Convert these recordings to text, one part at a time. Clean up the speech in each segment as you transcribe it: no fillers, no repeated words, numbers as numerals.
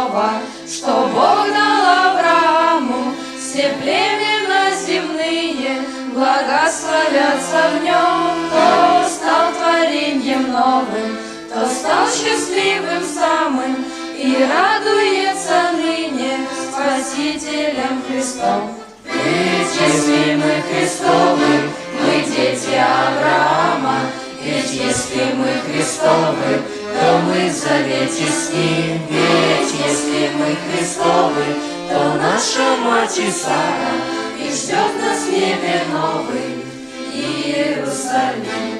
слово, что Бог дал Аврааму. Все племена земные благословятся в нем. Кто стал твореньем новым, кто стал счастливым самым и радуется ныне Спасителем Христом. Ведь если мы Христовы, мы дети Авраама. Ведь если мы Христовы, то мы в завете с Ним. Ведь если мы Христовы, то наша мать и Сара, и ждет нас в небе новый Иерусалим.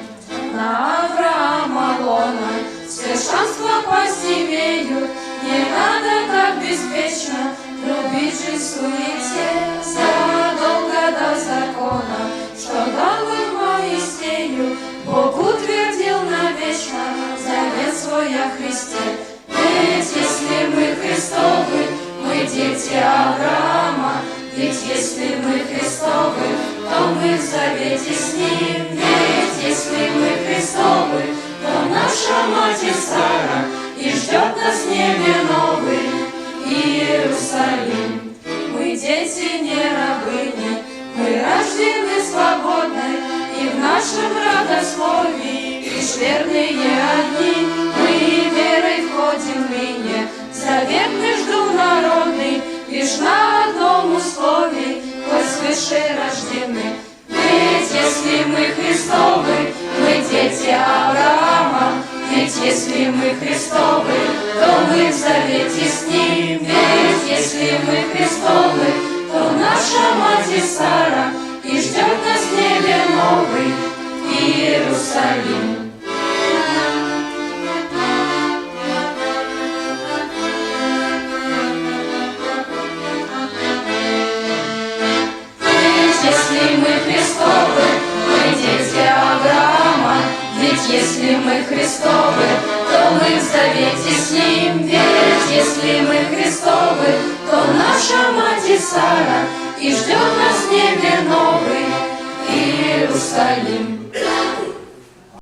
На Авраама лона все шанства пасть имеют. Не надо так беспечно любить жизнь в суете. Задолго до закона, что дал им Моисею, Бог утвердил навечно завет свой о Христе. Ведь если мы Христовы, мы дети Авраама. Ведь если мы Христовы, то мы в завете с Ним. Ведь если мы Христовы, то наша мать и Сара, и ждет нас в небе новый Иерусалим. Мы дети не рабыни, мы рождены свободной, и в нашем родословии лишь верные одни. Мы верой входим ныне в завет международный, лишь на одном условии, хоть свыше рождены. Ведь если мы Христовы, мы дети Авраама. Ведь если мы Христовы, то мы в завете с Ним. Ведь если мы Христовы, то наша мать и Сара, и ждет нас в небе новый Иерусалим. Ведь если мы Христовы, мы дети Авраама. Ведь если мы Христовы, то мы в завете с Ним. Ведь если мы Христовы, то наша мать и Сара, и ждет нас в небе новый Иерусалим.